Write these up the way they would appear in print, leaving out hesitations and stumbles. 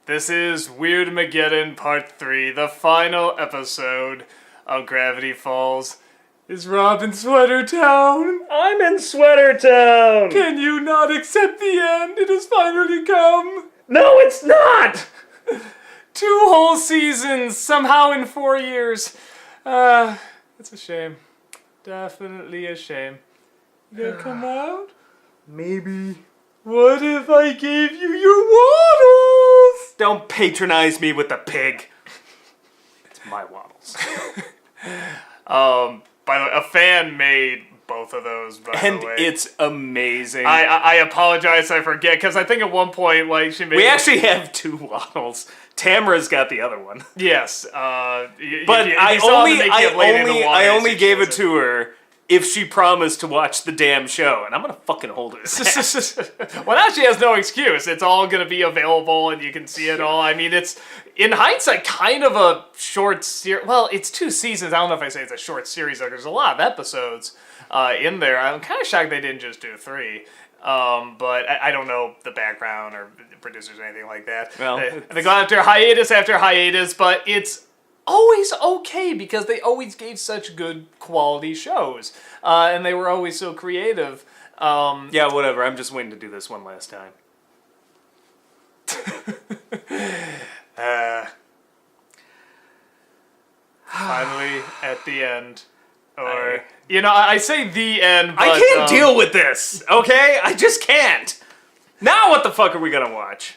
This is Weirdmageddon Part 3, the final episode of Gravity Falls. Is Rob in Sweater Town? I'm in Sweater Town! Can you not accept the end? It has finally come! No, it's not! 2 whole seasons, somehow in 4 years. It's a shame. Definitely a shame. You gonna come out? Maybe. What if I gave you your waddles? Don't patronize me with the pig. It's my waddles. By the way, a fan made both of those, by And the way. it's amazing. I apologize, I forget, because I think at one point, like, she made... We actually have 2 waddles. Tamara's got the other one. Yes, But I only gave it to her if she promised to watch the damn show, and I'm gonna fucking hold her. Well, now she has no excuse. It's all gonna be available, and you can see it all. I mean, it's, in hindsight, kind of a short series. Well, it's 2 seasons. I don't know if I say it's a short series, though. There's a lot of episodes in there. I'm kind of shocked they didn't just do 3. But I don't know the background or the producers or anything like that. Well, they go after hiatus, but it's always okay because they always gave such good quality shows, and they were always so creative. Yeah, whatever. I'm just waiting to do this one last time. Finally, at the end. Or, I say the end, but... I can't deal with this, okay? I just can't. Now what the fuck are we gonna watch?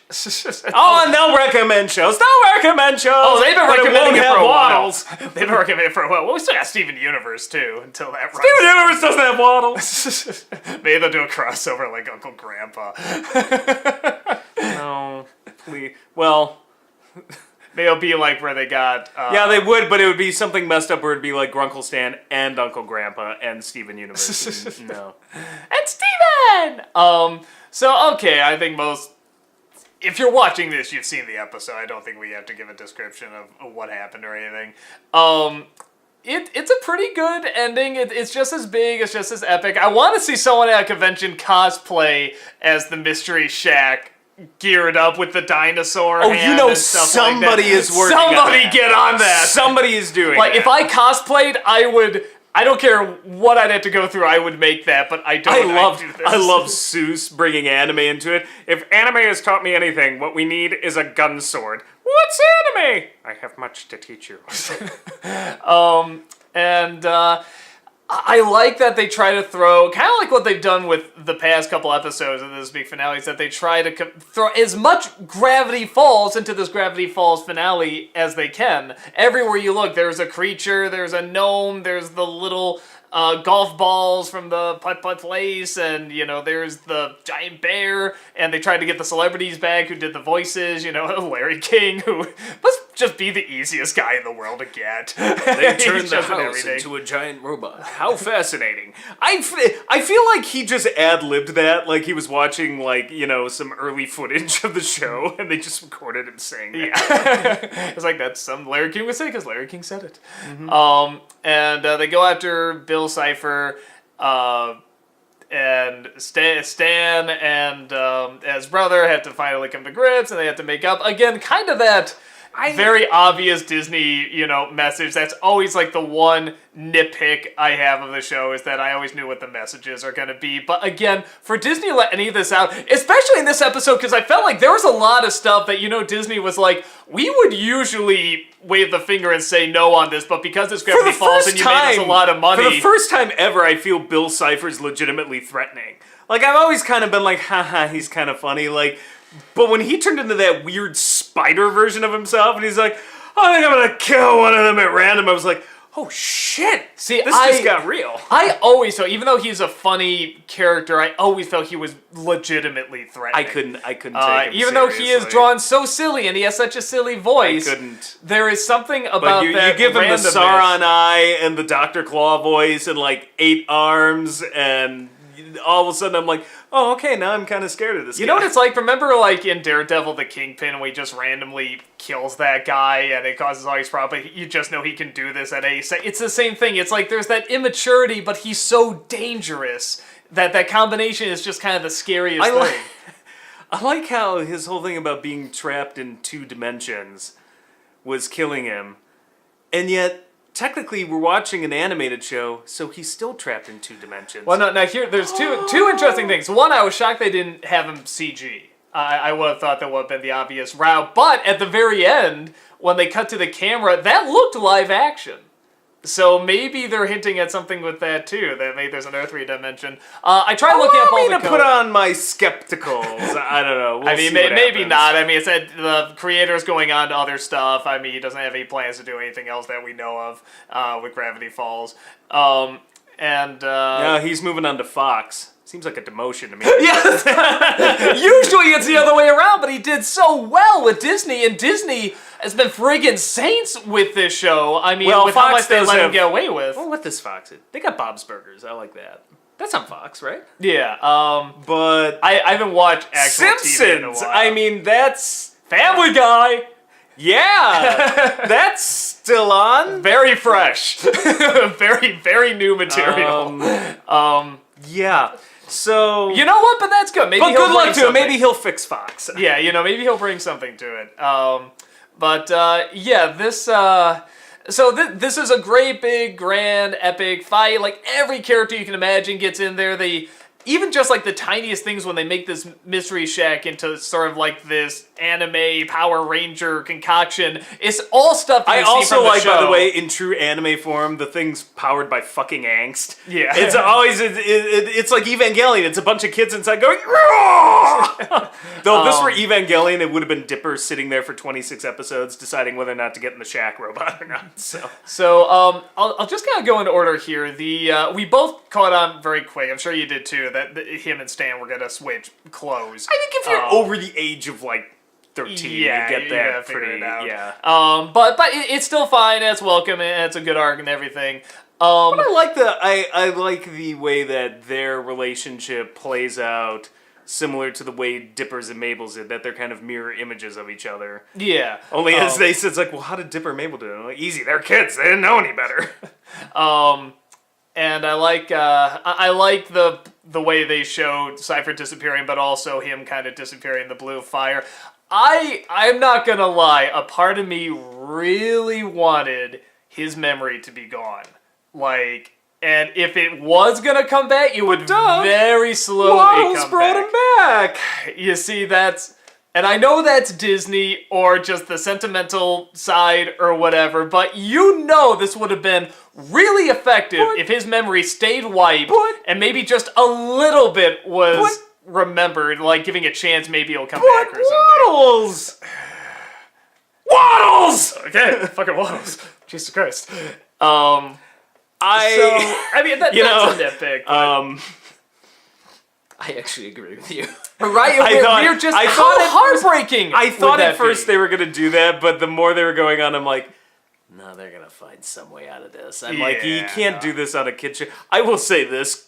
Oh, and they'll recommend shows. They'll recommend shows. Oh, they've been recommending it for a while. Waddles. They've been recommending it for a while. Well, we still got Steven Universe, too, until that runs. Steven Universe doesn't have waddles. Maybe they'll do a crossover like Uncle Grandpa. No, please. Well... Maybe it'll be like where they got... yeah, they would, but it would be something messed up where it'd be like Grunkle Stan and Uncle Grandpa and Steven Universe. And, no. And Steven! So, okay, I think most... If you're watching this, you've seen the episode. I don't think we have to give a description of what happened or anything. It's a pretty good ending. It's just as big, it's just as epic. I want to see someone at a convention cosplay as the Mystery Shack, geared up with the dinosaur hand and stuff somebody like that. is working Somebody on that. get on that. Somebody is doing Like, that. if I cosplayed, I don't care what I'd have to go through, I would make that, but I don't. I love Seuss bringing anime into it. If anime has taught me anything, what we need is a gun sword. What's anime? I have much to teach you. I like that they try to throw, kind of like what they've done with the past couple episodes of this big finale, is that they try to throw as much Gravity Falls into this Gravity Falls finale as they can. Everywhere you look, there's a creature, there's a gnome, there's the little golf balls from the Putt-Putt Place, and, there's the giant bear, and they tried to get the celebrities back who did the voices, Larry King, who must just be the easiest guy in the world to get. They turned the He's just in house everything. into a giant robot. How fascinating. I feel like he just ad-libbed that, like he was watching, some early footage of the show, and they just recorded him saying that. Yeah. It's like, that's something Larry King would say, because Larry King said it. Mm-hmm. And they go after Bill Cipher, and Stan and his brother have to finally come to grips, and they have to make up. Again, kind of that very obvious Disney, message. That's always like the one nitpick I have of the show, is that I always knew what the messages are going to be. But again, for Disney to let any of this out, especially in this episode, because I felt like there was a lot of stuff that, Disney was like, we would usually wave the finger and say no on this, but because it's Gravity Falls and you made us a lot of money. For the first time ever, I feel Bill Cipher's legitimately threatening. Like, I've always kind of been like, haha, he's kind of funny, but when he turned into that weird spider version of himself, and he's like, I think I'm gonna kill one of them at random, I was like, oh shit! See, this just got real. I always felt, even though he's a funny character, I always felt he was legitimately threatening. I couldn't take him even though he is drawn so silly and he has such a silly voice. I couldn't. There is something about you that give him the randomness. Sauron eye and the Dr. Claw voice and 8 arms, and all of a sudden I'm like, oh, okay, now I'm kind of scared of this guy. You know what it's like? Remember, in Daredevil, the Kingpin, where he just randomly kills that guy and it causes all these problems, but you just know he can do this at any second. It's the same thing. It's like there's that immaturity, but he's so dangerous that combination is just kind of the scariest thing. I like how his whole thing about being trapped in 2 dimensions was killing him, and yet technically we're watching an animated show, so he's still trapped in 2 dimensions. Well, no, now here, there's two interesting things. One, I was shocked they didn't have him CG. I would have thought that would have been the obvious route, but at the very end, when they cut to the camera, that looked live action. So maybe they're hinting at something with that too, that maybe there's another 3 dimension. I tried looking up all the to put on my skepticals. I don't know. We'll I mean, see what maybe happens. not. I mean, it said the creator's going on to other stuff. I mean, he doesn't have any plans to do anything else that we know of with Gravity Falls. Yeah, he's moving on to Fox. Seems like a demotion to me. Yes. Usually it's the other way around, but he did so well with Disney, and Disney has been friggin' saints with this show. I mean, Well, with how Fox much they does let him have- get away with. Well, what does Fox do? They got Bob's Burgers. I like that. That's on Fox, right? Yeah. But I haven't watched actual TV in a Simpsons. while. I mean, that's Family Guy. yeah. That's still on. Very fresh. Very, very new material. Yeah. So You know what? But that's good. Maybe but he'll good luck bring to him. something. Maybe he'll fix Fox. Yeah, maybe he'll bring something to it. Yeah, this. So this is a great, big, grand, epic fight. Like every character you can imagine gets in there. They even just like the tiniest things when they make this mystery shack into sort of like this anime Power Ranger concoction. It's all stuff that I you see also from the like, by the show. way, in true anime form, the thing's powered by fucking angst. Yeah. It's always, it's like Evangelion. It's a bunch of kids inside going, "Roar!" Though if this were Evangelion, it would have been Dipper sitting there for 26 episodes deciding whether or not to get in the shack robot or not. So I'll just kind of go in order here. We both caught on very quick. I'm sure you did too. That him and Stan were gonna switch clothes. I think if you're over the age of like 13, Yeah, you get you that gotta figure pretty, it out. yeah. But it's still fine. It's welcome. And it's a good arc and everything. I like the way that their relationship plays out, similar to the way Dipper's and Mabel's did. That they're kind of mirror images of each other. Yeah. Only as they said, it's like, well, how did Dipper and Mabel do it? I'm like, easy, they're kids. They didn't know any better. And I like the way they showed Cypher disappearing, but also him kind of disappearing in the blue fire. I'm not gonna lie. A part of me really wanted his memory to be gone. Like, and if it was gonna come back, it would very slowly Waddles come brought back. him back. You see, and I know that's Disney or just the sentimental side or whatever, but this would have been really effective if his memory stayed wiped and maybe just a little bit was remembered, like giving a chance maybe it'll come back or something. Waddles! Waddles! Okay, fucking Waddles. Jesus Christ. I mean, that's a nitpick. But... I actually agree with you. right? We're just I how thought at first- heartbreaking. I thought would at that first be? they were gonna do that, but the more they were going on, I'm like, No, they're gonna find some way out of this. I'm like, like, you can't do this on a kid show. I will say this.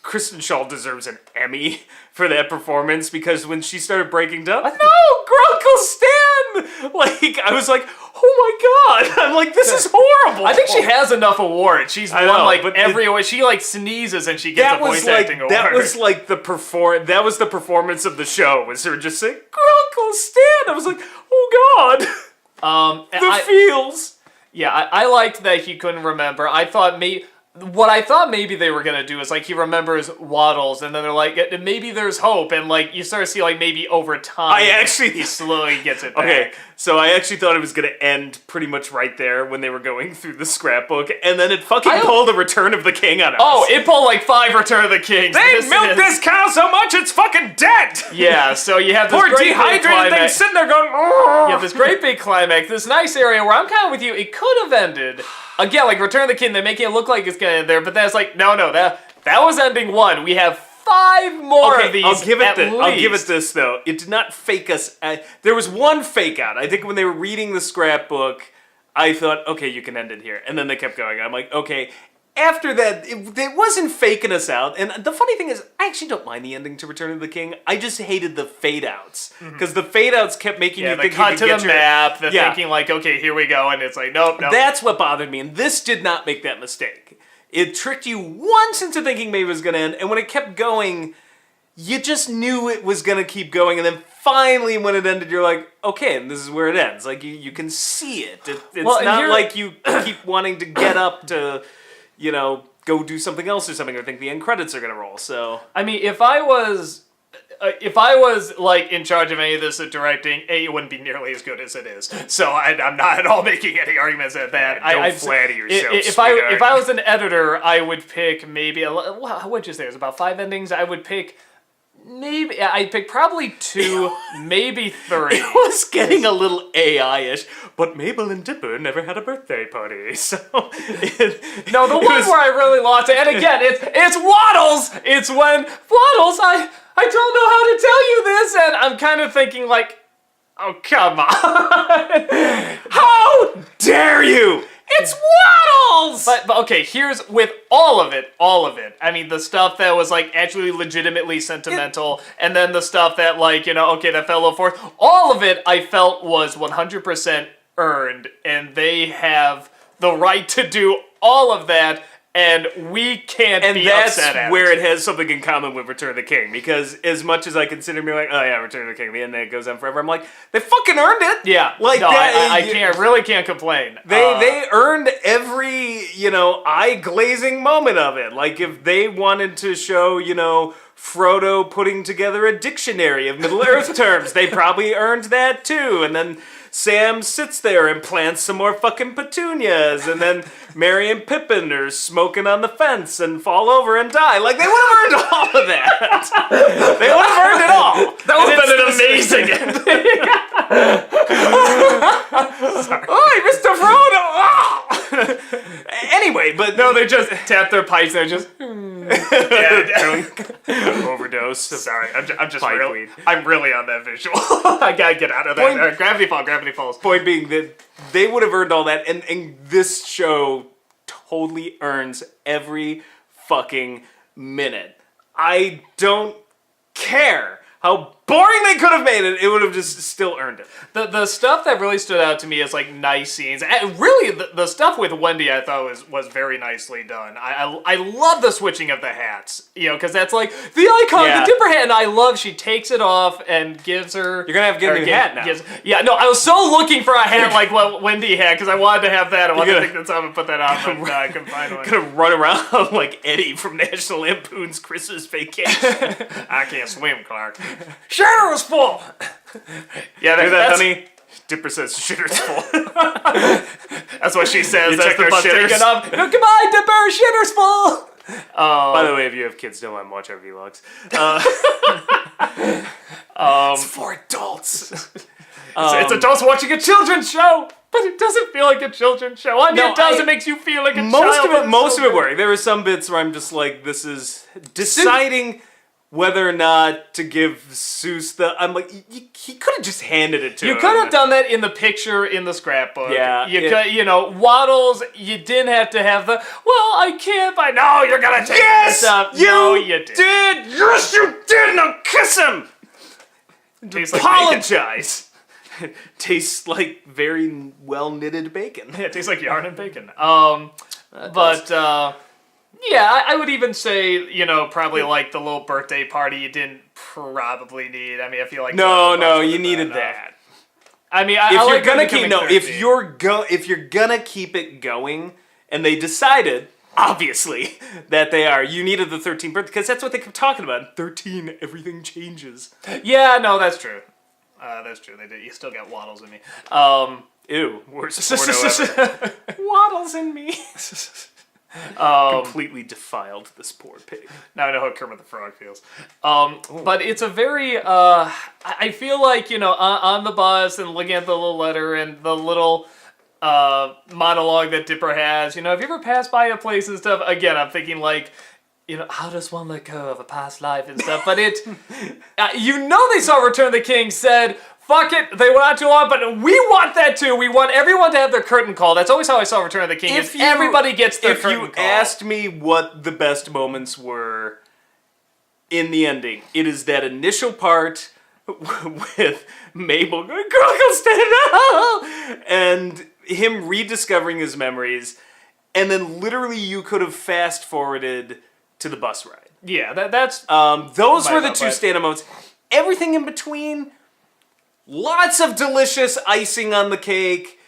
Kristen Schaal deserves an Emmy for that performance because when she started breaking down, no, Grunkle Stan! Like, I was like, oh my god! I'm like, this is horrible! I think she has enough awards. She's I won know, like but every award. She like sneezes and she gets a voice acting award. That was like the that was the performance of the show, was her just saying, Grunkle Stan! I was like, oh god! The feels! Yeah, I liked that he couldn't remember. What I thought maybe they were gonna do is like he remembers Waddles, and then they're like, maybe there's hope, and like you start to see like maybe over time, he slowly gets it back. Okay, so I actually thought it was gonna end pretty much right there when they were going through the scrapbook, and then it fucking pulled a Return of the King on us. Oh, it pulled like 5 Return of the Kings. They milked this cow so much it's fucking dead. Yeah, so you have this Poor great big dehydrated thing climax. sitting there going. You have this great big climax, this nice area where I'm kind of with you. It could have ended again, like Return of the King. They're making it look like it's gonna end there, but that's like no, that was ending 1. We have 5 more of these. I'll give it least. this though. It did not fake us. There was one fake out. I think when they were reading the scrapbook, I thought, okay, you can end it here, and then they kept going. I'm like, okay. After that, it wasn't faking us out. And the funny thing is, I actually don't mind the ending to Return of the King. I just hated the fade-outs. Because the fade-outs kept making you the think cut you to could the get your... map, thinking like, okay, here we go, and it's like, nope. That's what bothered me, and this did not make that mistake. It tricked you once into thinking maybe it was going to end, and when it kept going, you just knew it was gonna keep going, and then finally when it ended, you're like, okay, and this is where it ends. Like you can see it. It's Well, and not here- like you keep wanting to get up to, go do something else or something, or think the end credits are gonna roll. So I mean, if I was like in charge of any of this directing, it wouldn't be nearly as good as it is. So I'm not at all making any arguments at that. Don't flatter yourself, If I was an editor, I would pick maybe what'd you say? There's about 5 endings. I would pick I'd pick probably 2, maybe 3. it was getting a little AI-ish, but Mabel and Dipper never had a birthday party, so No, the one where I really lost it, and again, it's Waddles. It's when Waddles. I don't know how to tell you this, and I'm kind of thinking like, oh come on, how dare you? It's Waddles! But okay, here's with all of it. I mean, the stuff that was like actually legitimately sentimental, and then the stuff that like okay, that fell a little forth. All of it, I felt was 100% earned, and they have the right to do all of that. And we can't be that's upset at where it. it has something in common with Return of the King, because as much as I consider me like, oh yeah, Return of the King, the end goes on forever, I'm like, they fucking earned it. Yeah, like no, that. I can't really can't complain. They earned every eye glazing moment of it. Like if they wanted to show Frodo putting together a dictionary of Middle Earth terms, they probably earned that too. And then Sam sits there and plants some more fucking petunias, and then Merry and Pippin are smoking on the fence and fall over and die. Like, they would have earned all of that. They would have earned it all. That would have been an amazing ending. Oi, Mr. Frodo! Anyway, but No, they just tap their pipes and they're just. overdose. Sorry, I'm just Pipe really, weed. I'm really on that visual. I gotta get out of that. Point- Gravity Falls. Point being that they would have earned all that, and this show totally earns every fucking minute. I don't care how boring they could have made it, it would have just still earned it. The stuff that really stood out to me is like nice scenes. And really, the stuff with Wendy I thought was very nicely done. I love the switching of the hats, because that's like the icon, Yeah. the Dipper hat, and I love she takes it off and gives her. You're gonna have to get a new hat now. No, I was so looking for a hat like what Wendy had because I wanted to have that. I wanted to gonna- think that's how I'm gonna put that on, but I couldn't find one. Gonna run around like Eddie from National Lampoon's Christmas Vacation. I can't swim, Clark. Shitter was full. Yeah, Hear that, that's, honey? Dipper says shitter's full. that's what she says. You That's check the those bus shitters? taking off. Goodbye, Dipper. Shitter's full. By the way, if you have kids, don't let them watch our vlogs. It's for adults. It's adults watching a children's show, but it doesn't feel like a children's show. I mean, No, it does. It makes you feel like a Most child. of it, but most so of it good. worked. There were some bits where I'm just like, this is deciding whether or not to give Seuss the. I'm like, he could have just handed it to him. You could have done that in the picture in the scrapbook. Yeah, You it- could, Waddles, you didn't have to have the, well, I can't, but no, you're gonna take Yes, this up. you No, you did. did. Yes, you did. Now kiss him. Tastes like bacon. Apologize. Tastes like very well knitted bacon. Yeah, it tastes like yarn and bacon. Yeah, I would even say, probably like the little birthday party you didn't probably need. I mean, I feel like No, the bus you would've needed been enough. that. I mean, If I you're like gonna them keep becoming 13. if you're gonna keep it going, and they decided obviously that they are, you needed the 13th birthday because that's what they kept talking about. 13, everything changes. Yeah, no, that's true. That's true. They did. You still got Waddles in me. Ew, worst porno ever. Waddles in me. Completely defiled this poor pig. Now I know how Kermit the Frog feels. But it's a very, I feel like, on the bus and looking at the little letter and the little monologue that Dipper has, have you ever passed by a place and stuff? Again, I'm thinking like, how does one let go of a past life and stuff? But it, they saw Return of the King, said, fuck it, they went on too long, but we want that too. We want everyone to have their curtain call. That's always how I saw Return of the King. Everybody gets their curtain call. If you asked me what the best moments were in the ending, it is that initial part with Mabel going, "Girl, go stand up!" and him rediscovering his memories, and then literally you could have fast forwarded to the bus ride. Yeah, that's Those My were the bad, two but- stand-up moments. Everything in between, lots of delicious icing on the cake,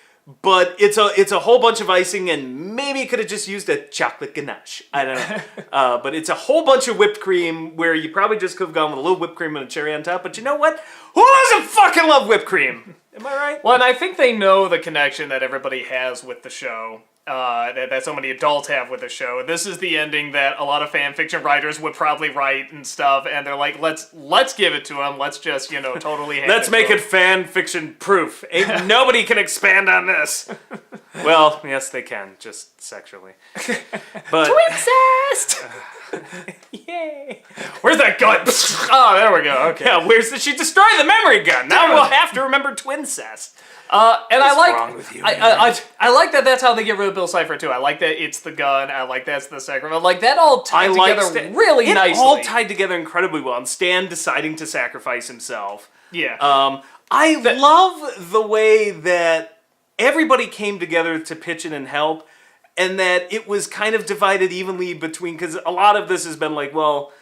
but it's a whole bunch of icing, and maybe it could have just used a chocolate ganache. I don't know. But it's a whole bunch of whipped cream where you probably just could have gone with a little whipped cream and a cherry on top. But you know what? Who doesn't fucking love whipped cream? Am I right? Well, and I think they know the connection that everybody has with the show, that so many adults have with the show. This is the ending that a lot of fan fiction writers would probably write and stuff, and they're like, let's give it to them. Let's just, totally hand Let's make to it fan fiction proof. Ain't nobody can expand on this. Well, yes, they can, just sexually. But Incest! yay! Where's that gun? Oh, there we go. Okay. Yeah, she destroyed the memory gun? Now we'll have to remember twincest. And I What's like, wrong with you, I like that. That's how they get rid of Bill Cipher too. I like that it's the gun. I like that's the sacrifice. Like that all tied together really it nicely. all tied together incredibly well. And Stan deciding to sacrifice himself. Yeah. I love the way that everybody came together to pitch in and help, and that it was kind of divided evenly between, because a lot of this has been like, well,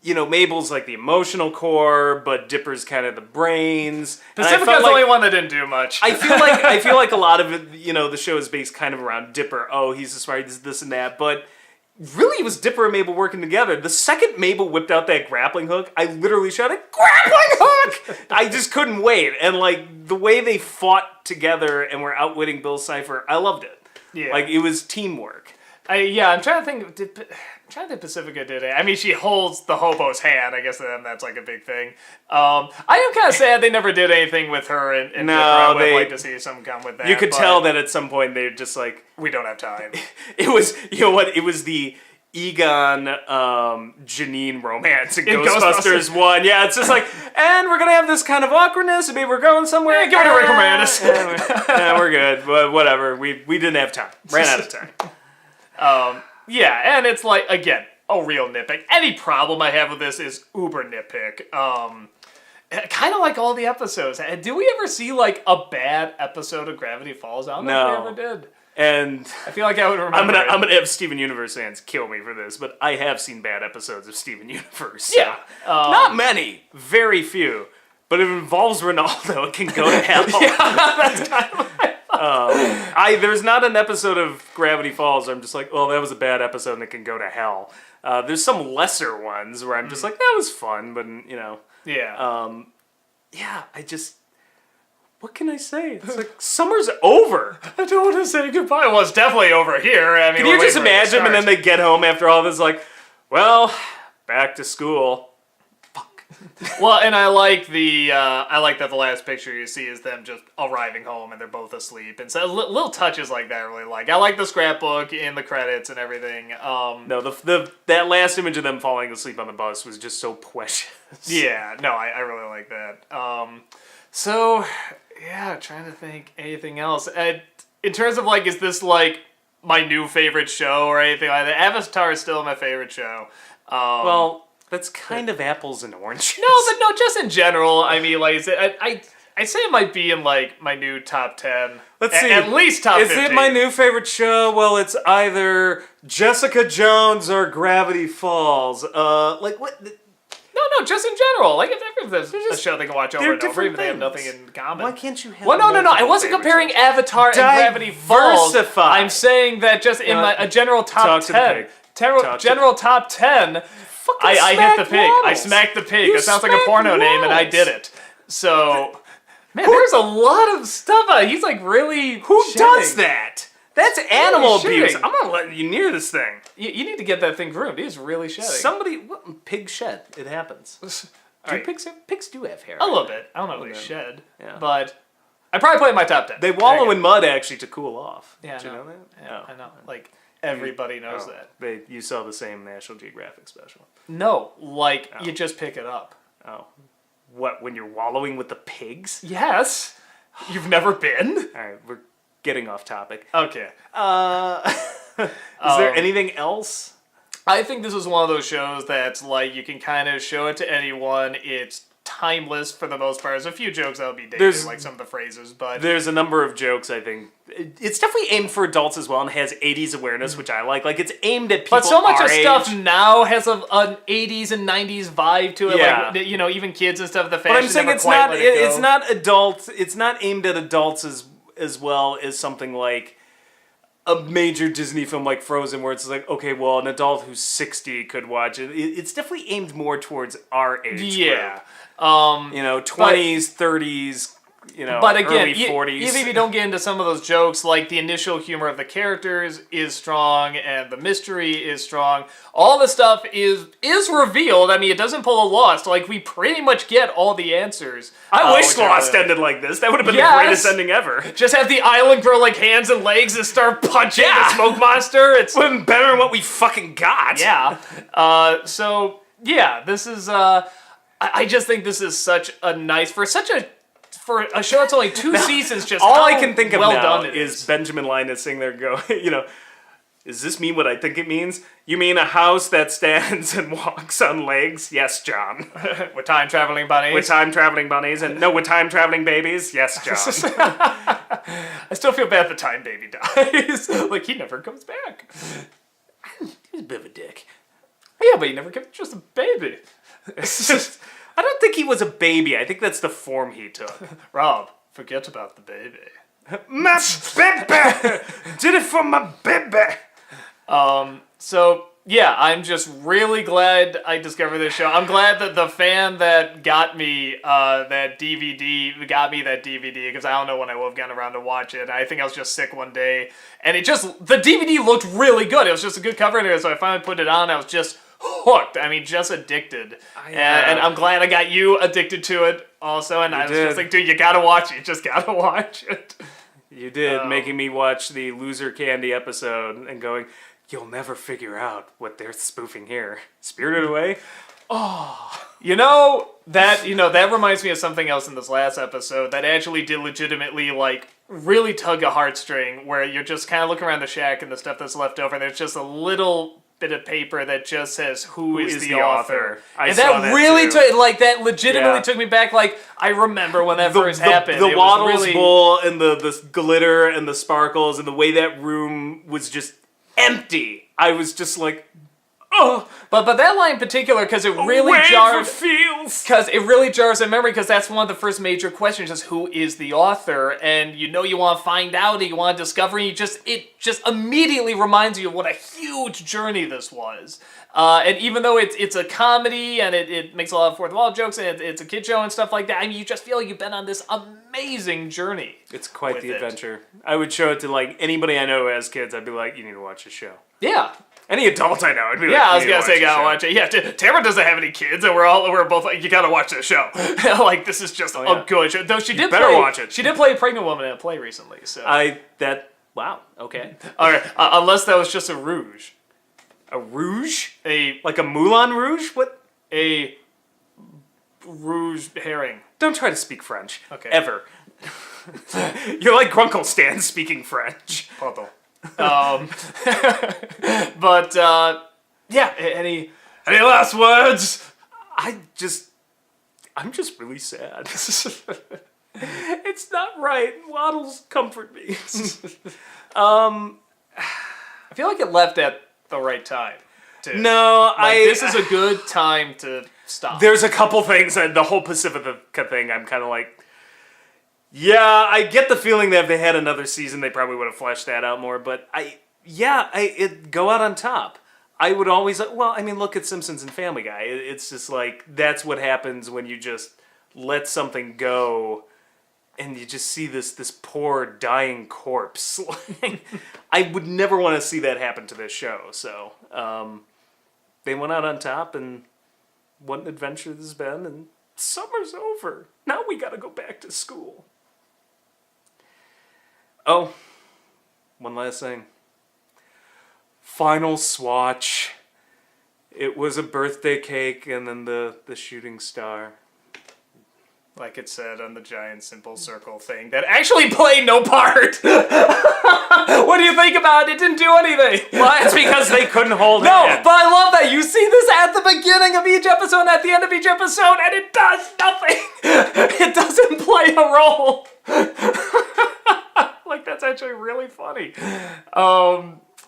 Mabel's like the emotional core, but Dipper's kind of the brains. And I Pacifica's felt the only one that didn't do much. I feel like a lot of it, the show is based kind of around Dipper. Oh, he's the smart, this and that, but really it was Dipper and Mabel working together. The second Mabel whipped out that grappling hook, I literally shouted, "Grappling hook!" I just couldn't wait. And like the way they fought together and were outwitting Bill Cipher, I loved it. Yeah. Like it was teamwork. I'm trying to think. I'm trying to think Pacifica did it. I mean, she holds the hobo's hand. I guess then that's like a big thing. I am kind of sad they never did anything with her. And No, I would they- like to see some come with that. You could but tell that at some point they're just like, we don't have time. it was, it was the Egon Janine romance in Ghostbusters 1. Yeah, it's just like, and we're going to have this kind of awkwardness, and maybe we're going somewhere. Yeah, give it to Rick Moranis. Yeah, we're good. But whatever. We didn't have time. Ran out of time. Yeah, and it's like, again, a real nitpick. Any problem I have with this is uber nitpick. Kind of like all the episodes. Do we ever see like a bad episode of Gravity Falls? I don't know if we ever did. And I feel like I would remember. I'm gonna have Steven Universe fans kill me for this, but I have seen bad episodes of Steven Universe. So. Yeah. Not many, very few. But if it involves Ronaldo, it can go to hell. That's kind of There's not an episode of Gravity Falls where I'm just like, oh, that was a bad episode and it can go to hell. There's some lesser ones where I'm just like, that was fun, but yeah. yeah, what can I say? It's like, summer's over. I don't want to say goodbye. Well, it's definitely over here. I mean, Can you just imagine? And then they get home after all this, like, well, back to school. Well, and I like that the last picture you see is them just arriving home and they're both asleep, and so little touches like that I really like. I like the scrapbook in the credits and everything. No, that last image of them falling asleep on the bus was just so precious. Yeah, no, I really like that. So yeah, trying to think anything else. In terms of like, is this like my new favorite show or anything like that? Avatar is still my favorite show. Well, that's kind of apples and oranges. No, just in general. I mean, like I said, I'd say it might be in like my new top 10. Let's see. At least top 15. 15. Is it my new favorite show? Well, it's either Jessica Jones or Gravity Falls. Like what? No, just in general. Like if there's a show they can watch over and over, different even if they have nothing things. in common. Why can't you have? Well, no. I multiple wasn't favorite comparing shows? Avatar and Gravity Falls. Diversify. I'm saying that just in a general top Talk to the 10. pig. Talk to General top 10. I hit the pig. I smacked the pig. You That sounds like a smacked porno name, and I waddles. did it. So, man, there's a lot of stuff. He's like really. Who shitting. does that? That's animal Really abuse. shitting. I'm not letting you near this thing. You need to get that thing groomed. He's really shedding. Somebody, pig shed. It happens. Alright. Pigs do have hair. A little bit. I don't know if they shed, Yeah. but I probably put it in my top 10. They wallow in mud actually to cool off. Yeah, Did I you know. know that? Yeah, Oh. I know. Like everybody knows Oh, that. You saw the same National Geographic special. No, like you just pick it up. Oh. What, when you're wallowing with the pigs? Yes. You've never been? Alright, we're getting off topic. Okay. Is there anything else? I think this is one of those shows that's like you can kind of show it to anyone. It's timeless for the most part. There's a few jokes that'll be dated, There's- like some of the phrases, but There's a number of jokes, I think. It's definitely aimed for adults as well and has 80s awareness, which I like. Like, it's aimed at people but so much our of stuff age. now has an 80s and 90s vibe to it. Yeah. Like, you know, even kids and stuff. The fashion But I'm saying never it's quite not let it it's go. not adult. It's not aimed at adults as well as something like a major Disney film like Frozen, where it's like, okay, well, an adult who's 60 could watch it. It's definitely aimed more towards our age Yeah. group. You know, 20s, 30s, you know, But again, early 40s. even if you don't get into some of those jokes, like the initial humor of the characters is strong and the mystery is strong. All the stuff is revealed. I mean, it doesn't pull a Lost. Like, we pretty much get all the answers. I wish which are Lost the- ended like this. That would have been Yes. the greatest ending ever. Just have the island grow like hands and legs and start punching Yeah. the smoke monster. It's Would have been better than what we fucking got. yeah. So yeah, this is. I just think this is such a nice for a show that's only 2 seasons. Just All how I can think of well now done it is Benjamin Linus sitting there go, you know, does this mean what I think it means? You mean a house that stands and walks on legs? Yes, John. with time traveling bunnies. With time traveling bunnies and no, with time traveling babies? Yes, John. I still feel bad the time baby dies. Like he never comes back. He's a bit of a dick. Yeah, but he never comes. Just a baby. I don't think he was a baby. I think that's the form he took. Rob, forget about the baby. My baby! Did it for my baby! So yeah, I'm just really glad I discovered this show. I'm glad that the fan that got me that DVD because I don't know when I will have gotten around to watch it. I think I was just sick one day, and the DVD looked really good. It was just a good cover in there, so I finally put it on. I was just hooked. I mean, just addicted. And I'm glad I got you addicted to it also. And I was did. just like, dude, you gotta watch it. You just gotta watch it. You did, making me watch the Loser Candy episode and going, you'll never figure out what they're spoofing here. Spirited Away? That reminds me of something else in this last episode that actually did legitimately, like, really tug a heartstring, where you're just kind of looking around the shack and the stuff that's left over, and there's just a little bit of paper that just says, who is the author? I And saw that really too. that legitimately Yeah. took me back, like, I remember when that first happened. The It was Waddles really- Bowl and the glitter and the sparkles and the way that room was just empty. I was just like, oh, But that line in particular, because it really wave jarred... of feels. Because it really jars in memory, because that's one of the first major questions, is who is the author? And you want to find out, and you want to discover, and it just immediately reminds you of what a huge journey this was. And even though it's a comedy, and it makes a lot of fourth wall jokes, and it's a kid show and stuff like that, I mean, you just feel like you've been on this amazing journey. It's quite with the it. adventure. I would show it to like anybody I know who has kids. I'd be like, you need to watch this show. Yeah. Any adult I know, I'd be like, Yeah, I was you need gonna say, this gotta show." watch it. Yeah, Tamara doesn't have any kids, and we're both like, you gotta watch this show. Like, this is just yeah. a good show. Though she did better play, watch it. She did play a pregnant woman in a play recently. So, Wow, okay. all right, unless that was just a rouge, A rouge? a Like a Moulin Rouge? What? a rouge herring. Don't try to speak French. Okay. Ever. You're like Grunkle Stan speaking French. Pardon. But yeah, any last words? I'm just really sad. It's not right. Waddles, comfort me. I feel like it left at the right time. Too. No, This is a good time to stop. There's a couple things, and the whole Pacifica thing, I'm kind of like, yeah, I get the feeling that if they had another season, they probably would have fleshed that out more, but it'd go out on top. I would always, look at Simpsons and Family Guy. It's just like, that's what happens when you just let something go and you just see this poor dying corpse. I would never want to see that happen to this show, so they went out on top, and what an adventure this has been, and summer's over. Now we gotta go back to school. Oh, one last thing. Final swatch. It was a birthday cake and then the shooting star. like it said on the giant simple circle thing that actually played no part. What do you think about it? It didn't do anything. Well, it's because they couldn't hold No, hands. but I love that. You see this at the beginning of each episode and at the end of each episode, and it does nothing. It doesn't play a role. Like, that's actually really funny.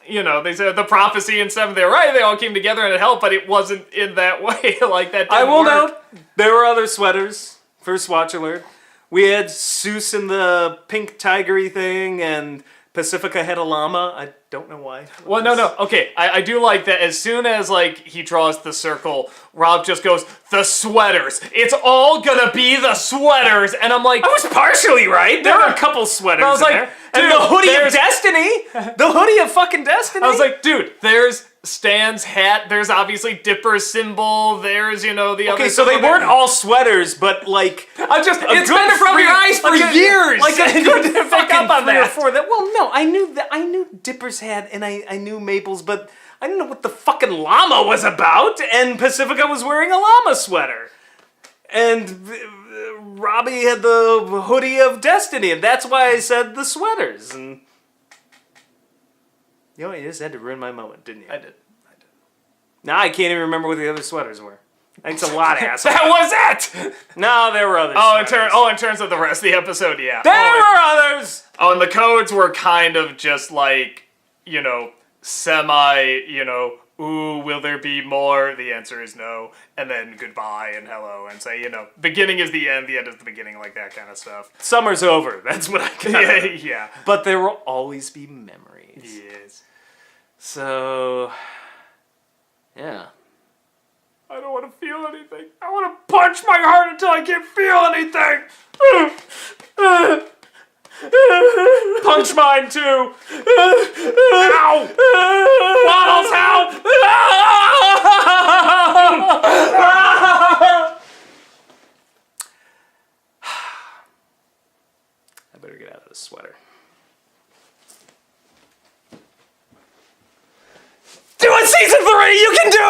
You know, they said the prophecy in 7, they're right, they all came together and it helped, but it wasn't in that way. Like, that didn't I will work. note, there were other sweaters. First watch alert. We had Seuss in the pink tigery thing, and Pacifica had a llama. I don't know why. Well, no. Okay, I do like that as soon as, like, he draws the circle, Rob just goes, the sweaters. It's all gonna be the sweaters. And I'm like, I was partially right. There were a couple sweaters I was in like, there. dude, And the hoodie of there's- destiny. The hoodie of fucking destiny. I was like, dude, there's Stan's hat, there's obviously Dipper's symbol, there's, you know, the other... okay, so they symbol. weren't all sweaters, but like... I'm just, it's good been from three- your eyes for like a- years! Like a and you good didn't pick fucking up on 3 or that. 4 that. Well, no, I knew Dipper's hat and I knew Mabel's, but I didn't know what the fucking llama was about. And Pacifica was wearing a llama sweater, and Robbie had the hoodie of destiny, and that's why I said the sweaters. And you know, you just had to ruin my moment, didn't you? I did. Now I can't even remember what the other sweaters were. Thanks a lot, asshole. That was it! No, there were others. In terms of the rest of the episode, yeah. There were others! Oh, and the codes were kind of just like, you know, semi, you know, ooh, will there be more? The answer is no. And then goodbye and hello and say, you know, beginning is the end is the beginning, like that kind of stuff. Summer's over. That's what I got. Yeah. But there will always be memories. Yes. So, yeah. I don't want to feel anything. I want to punch my heart until I can't feel anything. Punch mine too. Ow! Waddles, help! I better get out of this sweater. Do it, season 3! You can do it!